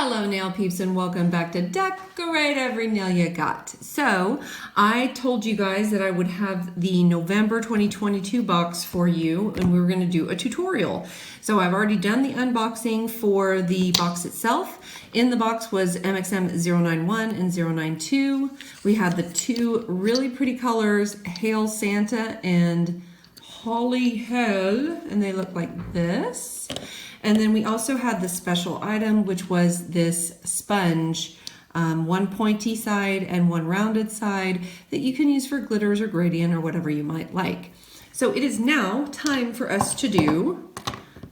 Hello nail peeps and welcome back to Decorate Every Nail You Got. So I told you guys that I would have the November 2022 box for you and we were going to do a tutorial. So I've already done the unboxing for the box itself. In the box was MXM091 and 092. We had the two really pretty colors, Hail Santa and Holly Hell, and they look like this. And then we also had the special item, which was this sponge, one pointy side and one rounded side that you can use for glitters or gradient or whatever you might like. So it is now time for us to do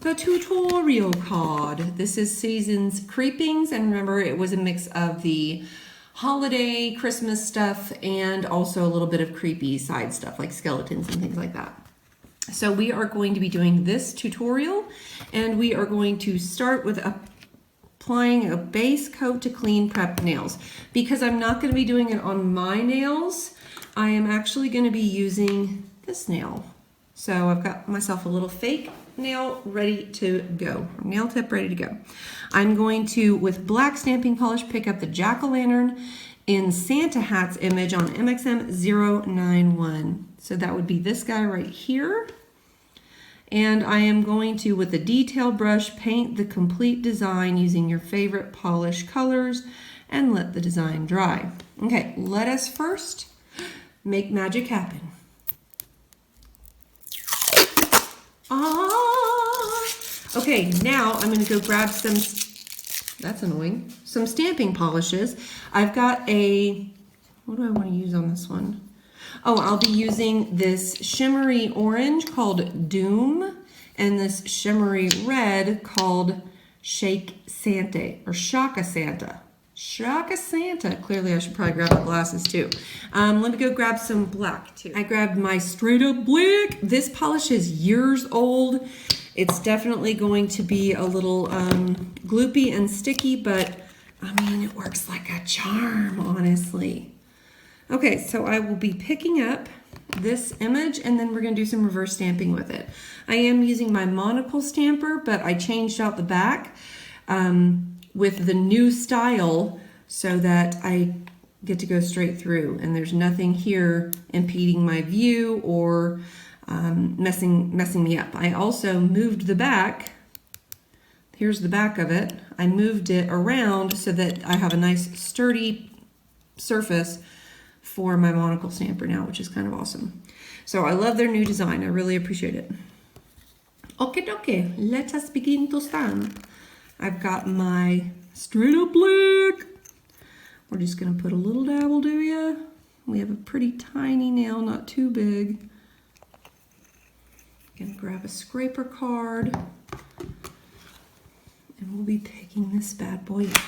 the tutorial card. This is Seasons Creepings, and remember it was a mix of the holiday Christmas stuff and also a little bit of creepy side stuff like skeletons and things like that. So we are going to be doing this tutorial and we are going to start with applying a base coat to clean prep nails. Because I'm not going to be doing it on my nails, I am actually going to be using this nail. So I've got myself a little fake nail ready to go, nail tip ready to go. I'm going to, with black stamping polish, pick up the jack-o'-lantern in Santa Hat's image on MXM091. So that would be this guy right here. And I am going to, with a detail brush, paint the complete design using your favorite polish colors and let the design dry. Okay, let us first make magic happen. Okay, now I'm going to go grab some, that's annoying, some stamping polishes. I've got a, what do I want to use on this one? Oh, I'll be using this shimmery orange called Doom and this shimmery red called Shake Santa or Shaka Santa. Shaka Santa. Clearly I should probably grab my glasses too. Let me go grab some black too. I grabbed my straight up black. This polish is years old. It's definitely going to be a little gloopy and sticky, but I mean, it works like a charm, honestly. Okay, so I will be picking up this image and then we're going to do some reverse stamping with it. I am using my monocle stamper, but I changed out the back with the new style so that I get to go straight through and there's nothing here impeding my view or messing me up. I also moved the back. Here's the back of it. I moved it around so that I have a nice sturdy surface for my monocle stamper now, which is kind of awesome. So I love their new design. I really appreciate it. Okay, let us begin to stamp. I've got my straight up black. We're just gonna put a little dab will do ya. We have a pretty tiny nail, not too big. Gonna grab a scraper card and we'll be picking this bad boy up.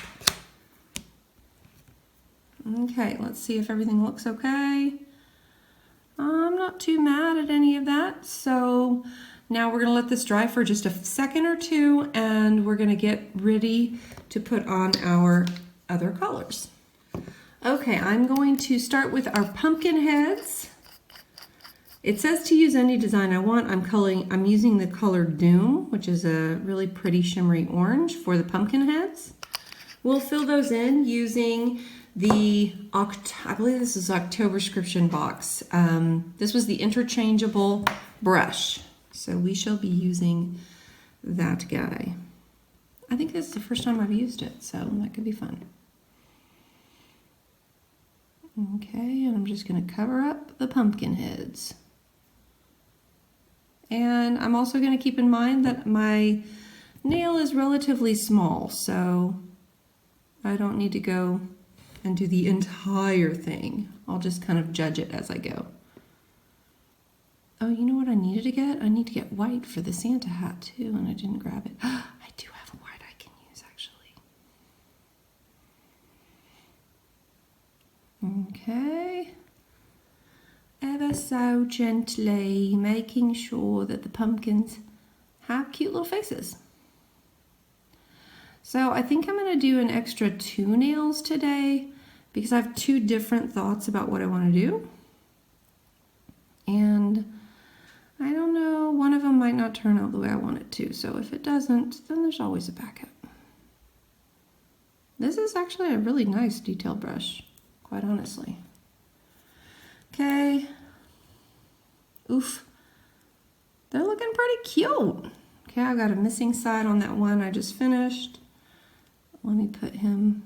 Okay, let's see if everything looks okay. I'm not too mad at any of that. So now we're gonna let this dry for just a second or two and we're gonna get ready to put on our other colors. Okay, I'm going to start with our pumpkin heads. It says to use any design I want. I'm using the color Doom, which is a really pretty shimmery orange for the pumpkin heads. We'll fill those in using the, I believe this is October Scription box. This was the interchangeable brush. So we shall be using that guy. I think this is the first time I've used it, so that could be fun. Okay, and I'm just gonna cover up the pumpkin heads. And I'm also gonna keep in mind that my nail is relatively small, so I don't need to go and do the entire thing. I'll just kind of judge it as I go. Oh, you know what I needed to get? I need to get white for the Santa hat too, and I didn't grab it. I do have a white I can use actually. Okay. Ever so gently making sure that the pumpkins have cute little faces. So I think I'm going to do an extra 2 nails today because I have 2 different thoughts about what I want to do. And I don't know, one of them might not turn out the way I want it to. So if it doesn't, then there's always a backup. This is actually a really nice detail brush, quite honestly. Okay. Oof. They're looking pretty cute. Okay, I got a missing side on that one I just finished. Let me put him.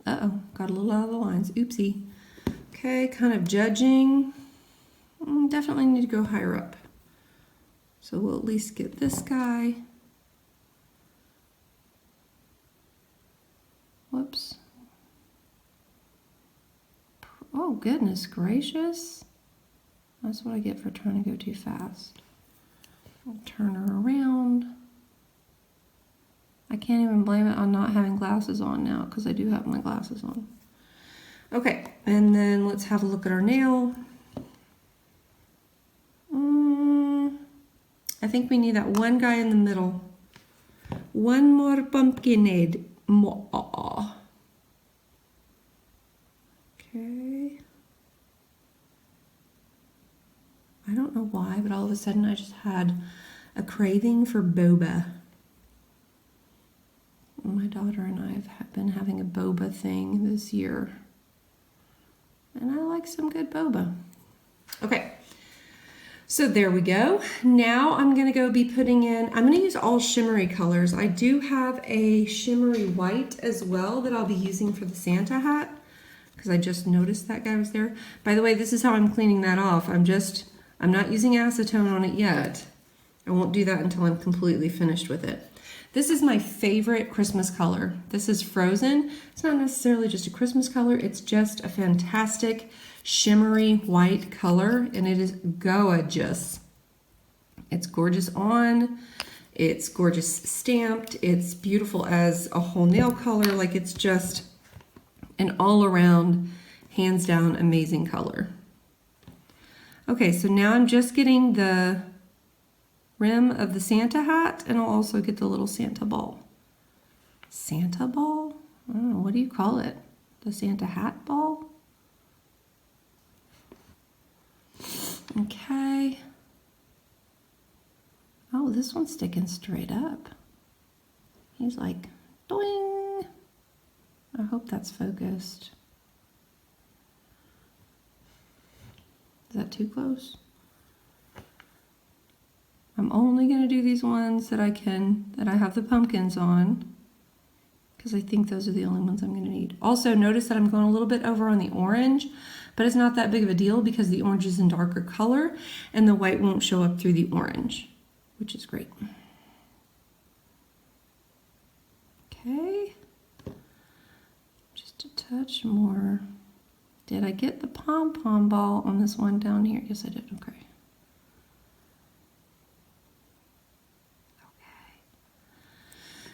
Uh-oh, got a little out of the lines. Oopsie. Okay, kind of judging. Definitely need to go higher up. So we'll at least get this guy. Whoops. Oh, goodness gracious. That's what I get for trying to go too fast. I'll turn her around. I can't even blame it on not having glasses on now because I do have my glasses on. Okay, and then let's have a look at our nail. I think we need that one guy in the middle. One more pumpkin head. Okay. I don't know why, but all of a sudden I just had a craving for boba. My daughter and I have been having a boba thing this year. And I like some good boba. Okay, so there we go. Now I'm gonna go be putting in, I'm gonna use all shimmery colors. I do have a shimmery white as well that I'll be using for the Santa hat because I just noticed that guy was there. By the way, this is how I'm cleaning that off. I'm not using acetone on it yet. I won't do that until I'm completely finished with it. This is my favorite Christmas color. This is Frozen. It's not necessarily just a Christmas color, it's just a fantastic shimmery white color, and it is gorgeous. It's gorgeous on, it's gorgeous stamped, it's beautiful as a whole nail color, like it's just an all around, hands down amazing color. Okay, so now I'm just getting the rim of the Santa hat, and I'll also get the little Santa ball. Santa ball? I don't know, what do you call it? The Santa hat ball? Okay. Oh, this one's sticking straight up. He's like, doing. I hope that's focused. Is that too close? I'm only going to do these ones that I have the pumpkins on, because I think those are the only ones I'm going to need. Also, notice that I'm going a little bit over on the orange, but it's not that big of a deal because the orange is in darker color and the white won't show up through the orange, which is great. Okay, just a touch more. Did I get the pom-pom ball on this one down here? Yes, I did. Okay.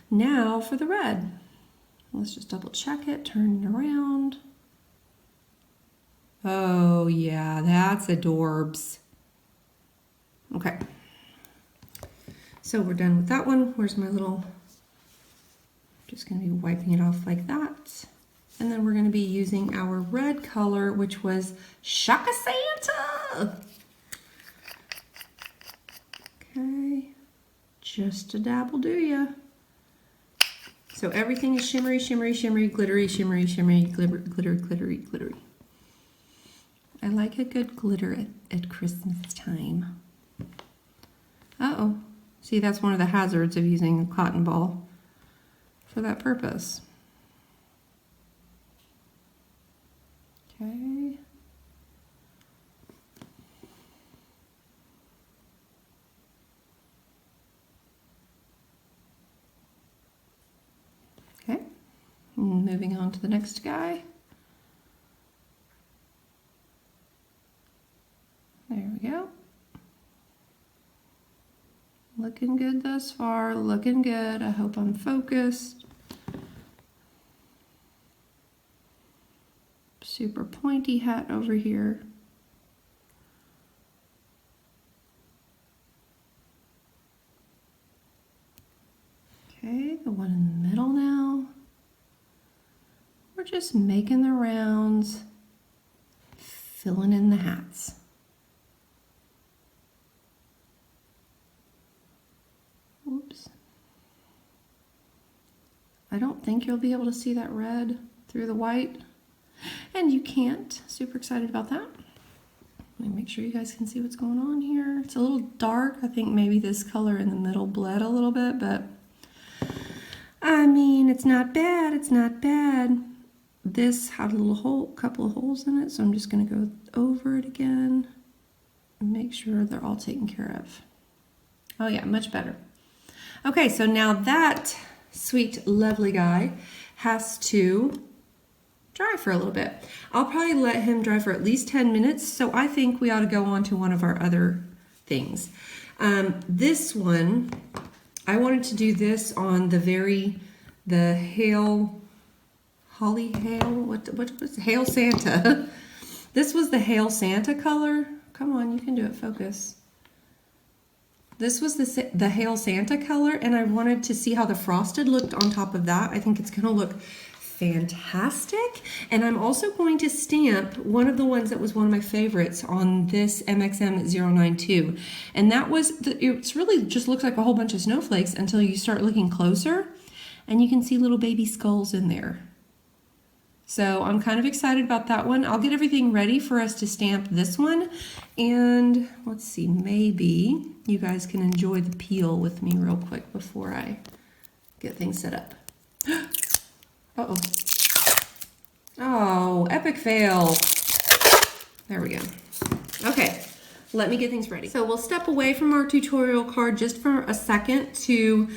Now for the red. Let's just double check it, turn it around. Oh yeah, that's adorbs. Okay. So we're done with that one. Where's my little, just gonna be wiping it off like that. And then we're gonna be using our red color, which was Shaka Santa. Okay, just a dabble do ya. So everything is shimmery, shimmery, shimmery, glittery, shimmery, shimmery, glitter, glitter, glittery, glittery. I like a good glitter at Christmas time. Uh-oh. See, that's one of the hazards of using a cotton ball for that purpose. Okay. Okay. Moving on to the next guy. There we go. Looking good thus far, looking good. I hope I'm focused. Super pointy hat over here. Okay, the one in the middle now. We're just making the rounds, filling in the hats. Oops. I don't think you'll be able to see that red through the white. And you can't. Super excited about that. Let me make sure you guys can see what's going on here. It's a little dark. I think maybe this color in the middle bled a little bit, but I mean, it's not bad. It's not bad. This had a little hole, couple of holes in it, so I'm just going to go over it again and make sure they're all taken care of. Oh yeah, much better. Okay, so now that sweet, lovely guy has to dry for a little bit. I'll probably let him dry for at least 10 minutes, so I think we ought to go on to one of our other things. This one, I wanted to do this on the Holly Hail, what was it? Hail Santa. This was the Hail Santa color. Come on, you can do it, focus. This was the Hail Santa color, and I wanted to see how the frosted looked on top of that. I think it's gonna look fantastic. And I'm also going to stamp one of the ones that was one of my favorites on this MXM092. And that was, it's really just looks like a whole bunch of snowflakes until you start looking closer and you can see little baby skulls in there. So I'm kind of excited about that one. I'll get everything ready for us to stamp this one. And let's see, maybe you guys can enjoy the peel with me real quick before I get things set up. Uh-oh. Oh, epic fail. There we go. Okay, let me get things ready. So we'll step away from our tutorial card just for a second to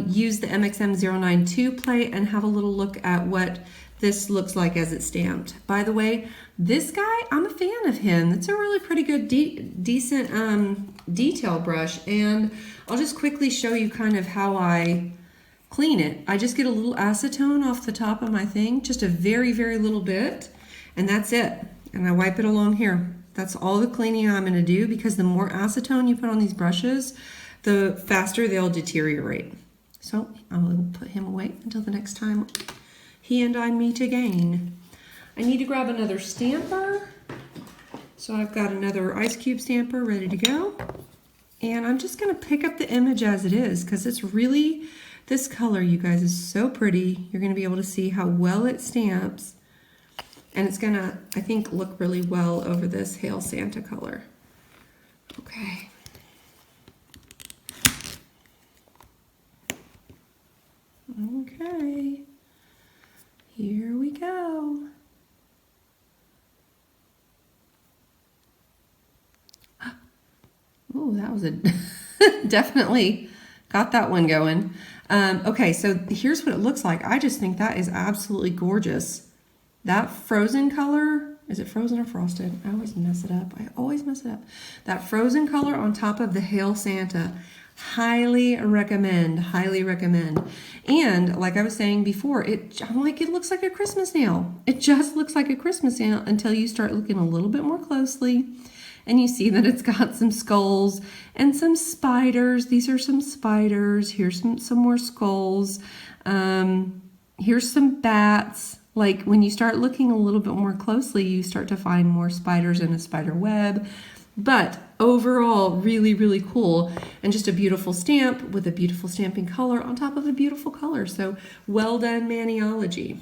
use the MXM092 plate and have a little look at what this looks like as it's stamped. By the way, this guy, I'm a fan of him. It's a really pretty good, decent detail brush. And I'll just quickly show you kind of how I clean it. I just get a little acetone off the top of my thing, just a very, very little bit, and that's it. And I wipe it along here. That's all the cleaning I'm gonna do, because the more acetone you put on these brushes, the faster they'll deteriorate. So I will put him away until the next time he and I meet again. I need to grab another stamper. So I've got another ice cube stamper ready to go. And I'm just gonna pick up the image as it is, because it's really, this color, you guys, is so pretty. You're gonna be able to see how well it stamps. And it's gonna, I think, look really well over this Hail Santa color. Okay. Okay. Here we go. Oh, that was a definitely got that one going. Okay, so here's what it looks like. I just think that is absolutely gorgeous. That frozen color, is it frozen or frosted? I always mess it up. I always mess it up. That frozen color on top of the Hail Santa, highly recommend, highly recommend. And like I was saying before, I'm like, it looks like a Christmas nail. It just looks like a Christmas nail until you start looking a little bit more closely. And you see that it's got some skulls and some spiders. These are some spiders. Here's some more skulls. Here's some bats. Like when you start looking a little bit more closely, you start to find more spiders in a spider web. But overall, really, really cool. And just a beautiful stamp with a beautiful stamping color on top of a beautiful color. So well done, Maniology.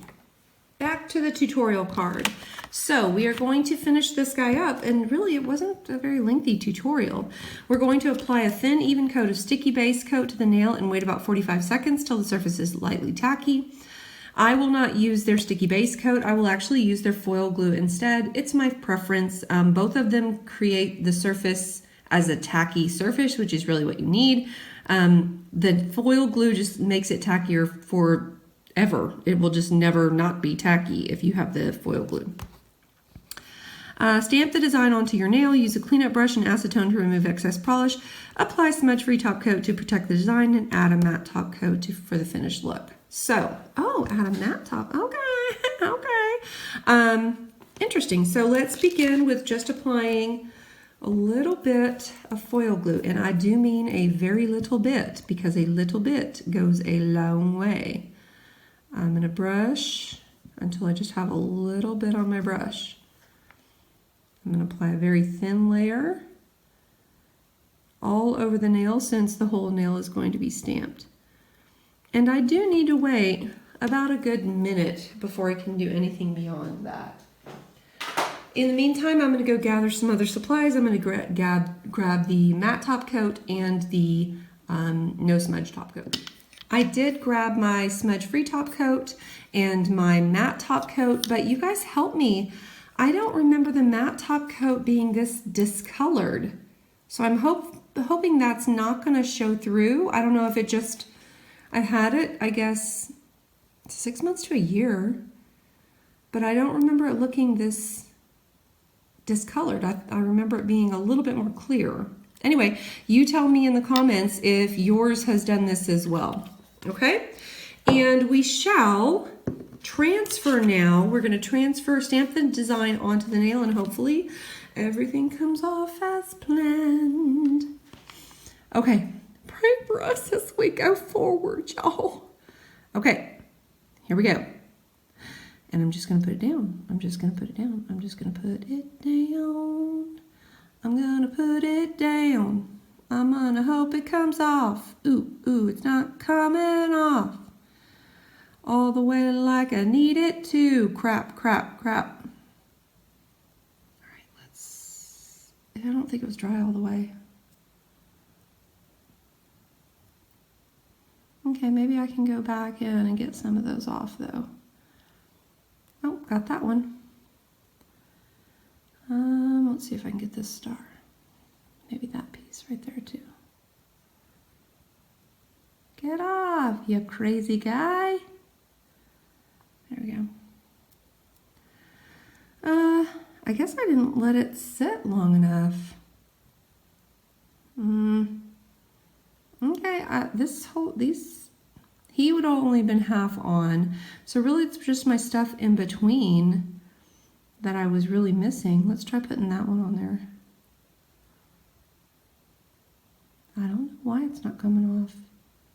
Back to the tutorial card. So we are going to finish this guy up, and really it wasn't a very lengthy tutorial. We're going to apply a thin, even coat of sticky base coat to the nail and wait about 45 seconds till the surface is lightly tacky. I will not use their sticky base coat. I will actually use their foil glue instead. It's my preference. Both of them create the surface as a tacky surface, which is really what you need. The foil glue just makes it tackier forever. It will just never not be tacky if you have the foil glue. Stamp the design onto your nail. Use a cleanup brush and acetone to remove excess polish. Apply smudge-free top coat to protect the design and add a matte top coat for the finished look. So, add a matte top. Okay, okay. Interesting. So let's begin with just applying a little bit of foil glue. And I do mean a very little bit, because a little bit goes a long way. I'm going to brush until I just have a little bit on my brush. I'm going to apply a very thin layer all over the nail, since the whole nail is going to be stamped. And I do need to wait about a good minute before I can do anything beyond that. In the meantime, I'm going to go gather some other supplies. I'm going to grab the matte top coat and the no smudge top coat. I did grab my smudge-free top coat and my matte top coat, but you guys help me. I don't remember the matte top coat being this discolored. So I'm hoping that's not going to show through. I don't know if it just, I've had it, I guess, 6 months to a year, but I don't remember it looking this discolored. I remember it being a little bit more clear. Anyway, you tell me in the comments if yours has done this as well. Okay, and we shall transfer now. We're going to transfer, stamp the design onto the nail, and hopefully everything comes off as planned. Okay, pray for us as we go forward, y'all. Okay, here we go. And I'm just going to put it down. I'm just going to put it down. I'm just going to put it down. I'm going to put it down. I'm gonna hope it comes off. Ooh, it's not coming off. All the way like I need it to. Crap. All right, let's, I don't think it was dry all the way. Okay, maybe I can go back in and get some of those off though. Oh, got that one. Let's see if I can get this star. Maybe that piece right there too. Get off, you crazy guy. There we go. I guess I didn't let it sit long enough. Okay, he would have only been half on. So really it's just my stuff in between that I was really missing. Let's try putting that one on there. I don't know why it's not coming off.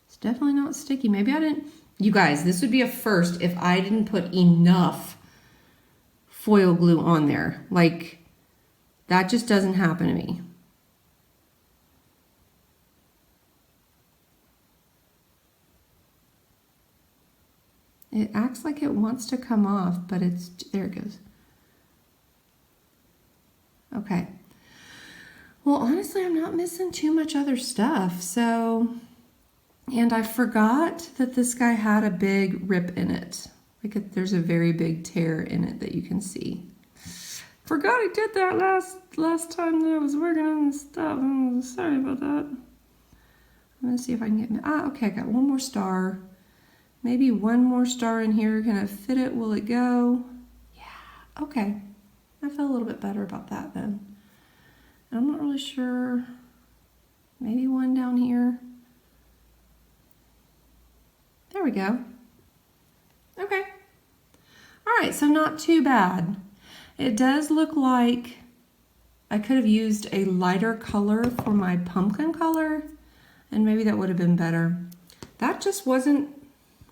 It's definitely not sticky. Maybe I didn't. You guys, this would be a first if I didn't put enough foil glue on there. Like, that just doesn't happen to me. It acts like it wants to come off, but it's, there it goes. Okay. Well, honestly, I'm not missing too much other stuff. So, and I forgot that this guy had a big rip in it. Like there's a very big tear in it that you can see. Forgot I did that last time that I was working on this stuff. I'm sorry about that. I'm gonna see if I can get, okay, I got one more star. Maybe one more star in here. Can I fit it? Will it go? Yeah, okay. I feel a little bit better about that then. I'm not really sure. Maybe one down here. There we go. Okay. All right, so not too bad. It does look like I could have used a lighter color for my pumpkin color, and maybe that would have been better. That just wasn't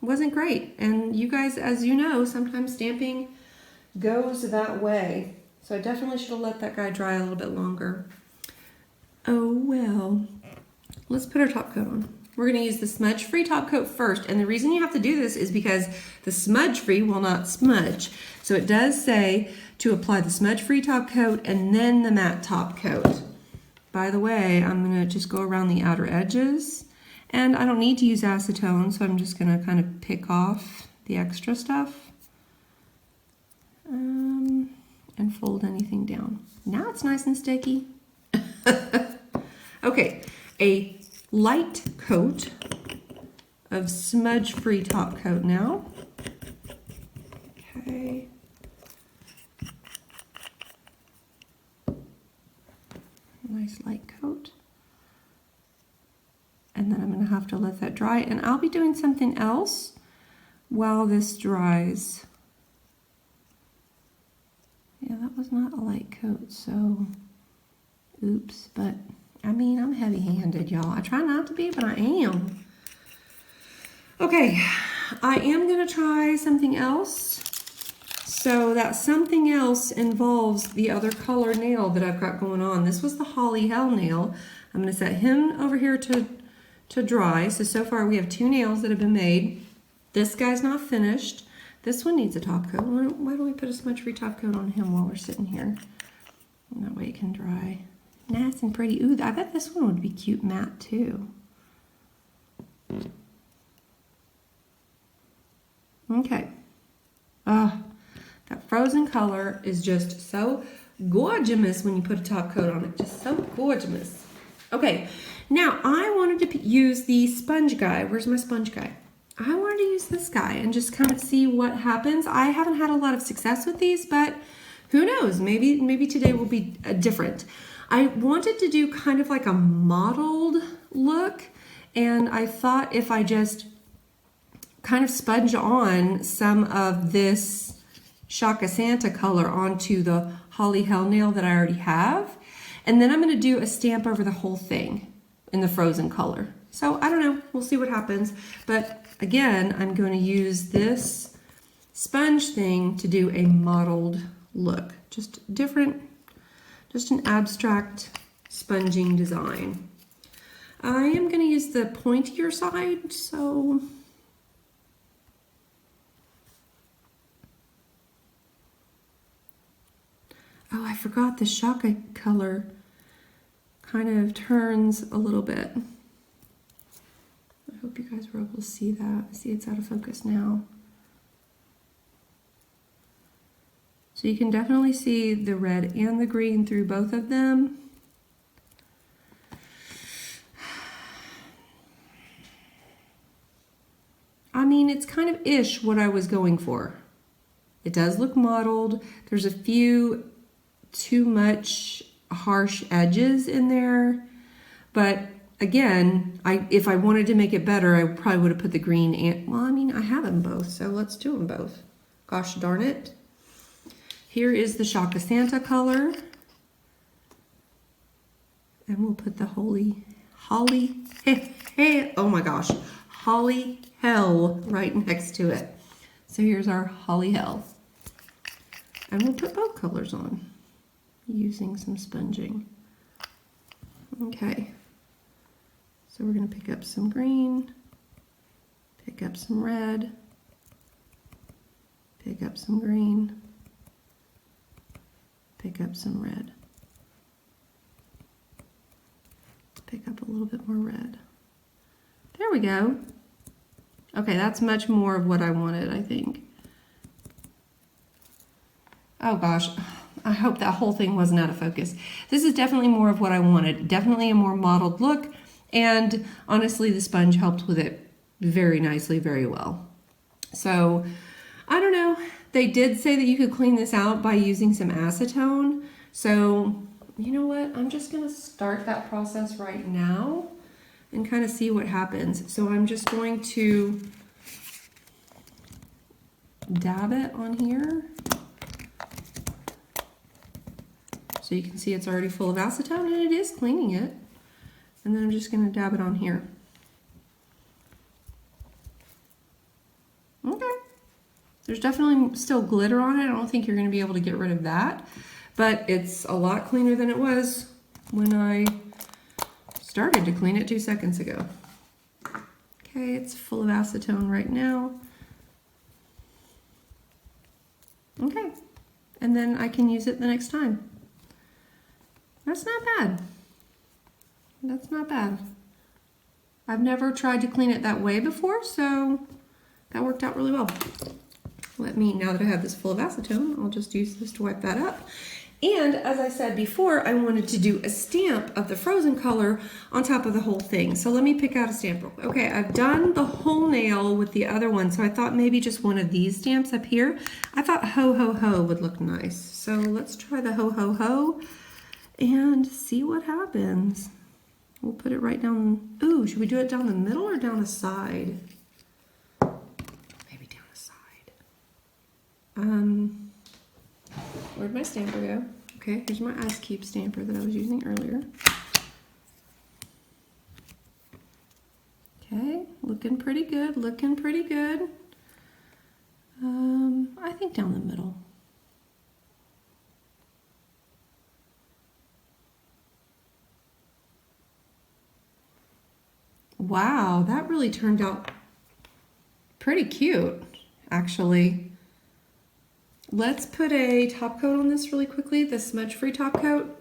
great. And you guys, as you know, sometimes stamping goes that way. So I definitely should have let that guy dry a little bit longer. Oh well. Let's put our top coat on. We're going to use the smudge-free top coat first. And the reason you have to do this is because the smudge-free will not smudge. So it does say to apply the smudge-free top coat and then the matte top coat. By the way, I'm going to just go around the outer edges. And I don't need to use acetone, so I'm just going to kind of pick off the extra stuff. And fold anything down. Now it's nice and sticky. Okay, a light coat of smudge-free top coat now. Okay. Nice light coat. And then I'm going to have to let that dry, and I'll be doing something else while this dries. Yeah, that was not a light coat, so oops, but I mean, I'm heavy-handed, y'all. I try not to be, but I am. Okay, I am going to try something else. So that something else involves the other color nail that I've got going on. This was the Holly Hell nail. I'm going to set him over here to dry. So far we have two nails that have been made. This guy's not finished. This one needs a top coat. Why don't we put a smudge-free top coat on him while we're sitting here? And that way it can dry nice and pretty. Ooh, I bet this one would be cute matte too. Okay. That frozen color is just so gorgeous when you put a top coat on it. Just so gorgeous. Okay, now I wanted to use the sponge guy. Where's my sponge guy? I wanted to use this guy and just kind of see what happens. I haven't had a lot of success with these, but who knows? Maybe today will be different. I wanted to do kind of like a mottled look, and I thought if I just kind of sponge on some of this Shaka Santa color onto the Holly Hell nail that I already have, and then I'm going to do a stamp over the whole thing in the frozen color. So I don't know, we'll see what happens. But again, I'm going to use this sponge thing to do a mottled look. Just different, just an abstract sponging design. I am going to use the pointier side, so oh, I forgot the Shaka color kind of turns a little bit. I hope you guys were able to see that. See, it's out of focus now. So you can definitely see the red and the green through both of them. I mean, it's kind of ish what I was going for. It does look mottled. There's a few too much harsh edges in there, but again, if I wanted to make it better, I probably would have put the green and, well, I mean, I have them both, so let's do them both. Gosh darn it. Here is the Shaka Santa color, and we'll put the Holly Hell right next to it. So here's our Holly Hell, and we'll put both colors on using some sponging. Okay, so we're going to pick up some green, pick up some red, pick up some green, pick up some red, pick up a little bit more red. There we go. Okay, that's much more of what I wanted, I think. Oh gosh, I hope that whole thing wasn't out of focus. This is definitely more of what I wanted. Definitely a more mottled look, and honestly, the sponge helped with it very nicely, very well. So, I don't know. They did say that you could clean this out by using some acetone. So, you know what? I'm just gonna start that process right now and kind of see what happens. So I'm just going to dab it on here. So you can see it's already full of acetone, and it is cleaning it. And then I'm just gonna dab it on here. Okay. There's definitely still glitter on it. I don't think you're gonna be able to get rid of that, but it's a lot cleaner than it was when I started to clean it 2 seconds ago. Okay, it's full of acetone right now. Okay, and then I can use it the next time. That's not bad. That's not bad. I've never tried to clean it that way before, so that worked out really well. Now that I have this full of acetone, I'll just use this to wipe that up. And as I said before, I wanted to do a stamp of the frozen color on top of the whole thing. So let me pick out a stamp real quick. Okay, I've done the whole nail with the other one, so I thought maybe just one of these stamps up here. I thought ho ho ho would look nice. So let's try the ho ho ho and see what happens. We'll put it right down. Ooh, should we do it down the middle or down the side? Maybe down the side. Where'd my stamper go? Okay, here's my Ice Cube stamper that I was using earlier. Okay, looking pretty good, looking pretty good. I think down the middle. Wow, that really turned out pretty cute, actually. Let's put a top coat on this really quickly, the smudge-free top coat.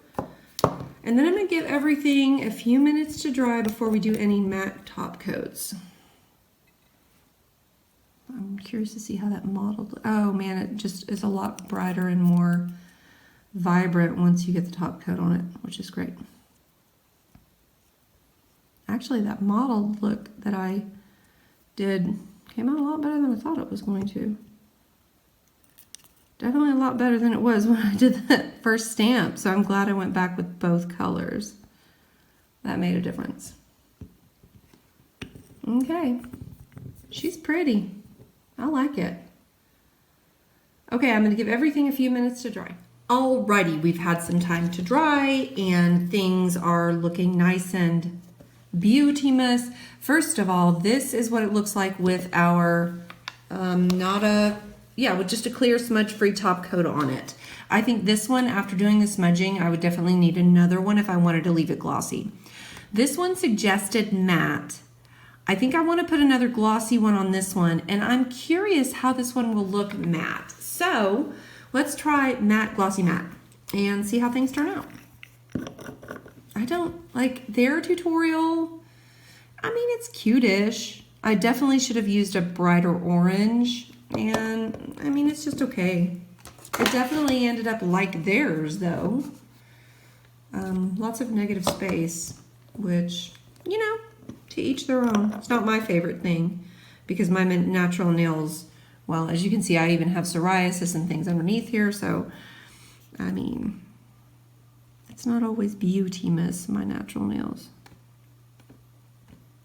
And then I'm going to give everything a few minutes to dry before we do any matte top coats. I'm curious to see how that modeled. Oh man, it just is a lot brighter and more vibrant once you get the top coat on it, which is great. Actually, that modeled look that I did came out a lot better than I thought it was going to. Definitely a lot better than it was when I did that first stamp, so I'm glad I went back with both colors. That made a difference. Okay, she's pretty. I like it. Okay, I'm gonna give everything a few minutes to dry. Alrighty, we've had some time to dry and things are looking nice and beauty-mous. First of all, this is what it looks like with our with just a clear smudge-free top coat on it. I think this one, after doing the smudging, I would definitely need another one if I wanted to leave it glossy. This one suggested matte. I think I want to put another glossy one on this one, and I'm curious how this one will look matte. So let's try matte, glossy matte, and see how things turn out. I don't like their tutorial. I mean, it's cute-ish. I definitely should have used a brighter orange, and I mean, it's just okay. It definitely ended up like theirs, though. Lots of negative space, which, you know, to each their own. It's not my favorite thing because my natural nails, well, as you can see, I even have psoriasis and things underneath here, so, I mean, it's not always beauty-miss, my natural nails.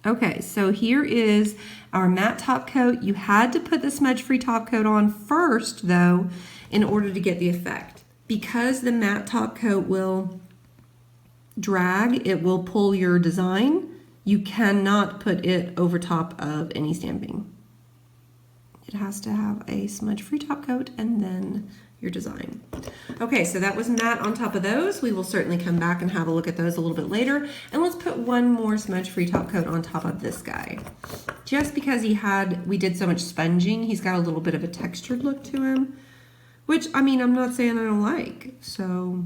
Okay, so here is our matte top coat. You had to put the smudge-free top coat on first, though, in order to get the effect. Because the matte top coat will drag, it will pull your design, you cannot put it over top of any stamping. It has to have a smudge-free top coat and then your design. Okay, so that was matte on top of those. We will certainly come back and have a look at those a little bit later. And let's put one more smudge-free top coat on top of this guy. Just because we did so much sponging, he's got a little bit of a textured look to him, which, I mean, I'm not saying I don't like, so,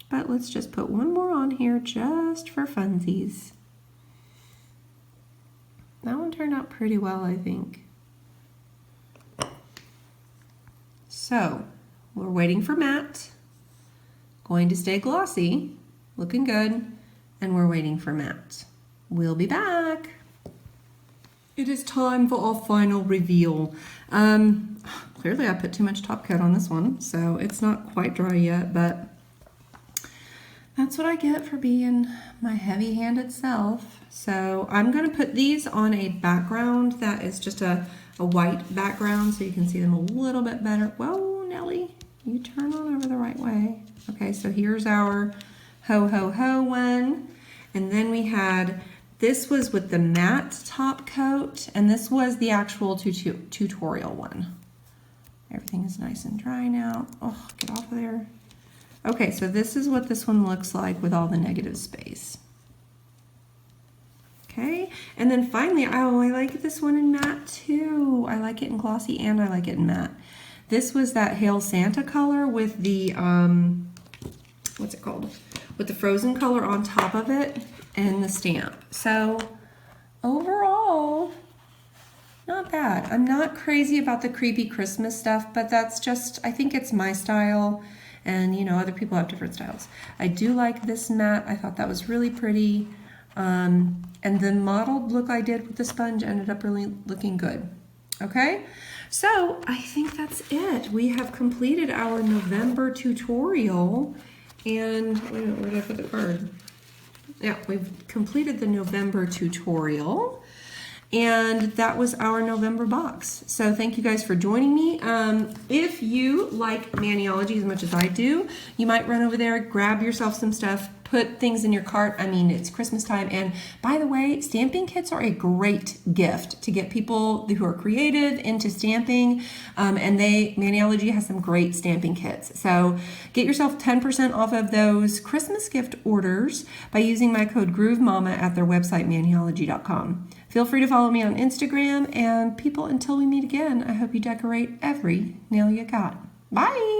but let's just put one more on here just for funsies. That one turned out pretty well, I think. So, we're waiting for matte, going to stay glossy, looking good, and we're waiting for matte. We'll be back. It is time for our final reveal. Clearly I put too much top coat on this one, so it's not quite dry yet, but that's what I get for being my heavy-handed self. So I'm gonna put these on a background that is just a white background so you can see them a little bit better. Whoa, Nelly. You turn on over the right way. Okay, so here's our ho ho ho one. And then we had, this was with the matte top coat, and this was the actual tutorial one. Everything is nice and dry now. Oh, get off of there. Okay, so this is what this one looks like with all the negative space. Okay, and then finally, oh, I like this one in matte too. I like it in glossy and I like it in matte. This was that Hail Santa color with the, what's it called? With the frozen color on top of it and the stamp. So overall, not bad. I'm not crazy about the creepy Christmas stuff, but that's just, I think it's my style, and you know, other people have different styles. I do like this matte. I thought that was really pretty. And the modeled look I did with the sponge ended up really looking good. Okay, so I think that's it. We have completed our November tutorial, and where did I put the card? Yeah, we've completed the November tutorial, and that was our November box. So thank you guys for joining me. If you like Maniology as much as I do, you might run over there, grab yourself some stuff, put things in your cart. I mean, it's Christmas time, and by the way, stamping kits are a great gift to get people who are creative into stamping, and Maniology has some great stamping kits. So get yourself 10% off of those Christmas gift orders by using my code GrooveMama at their website, maniology.com. Feel free to follow me on Instagram, and people, until we meet again, I hope you decorate every nail you got. Bye!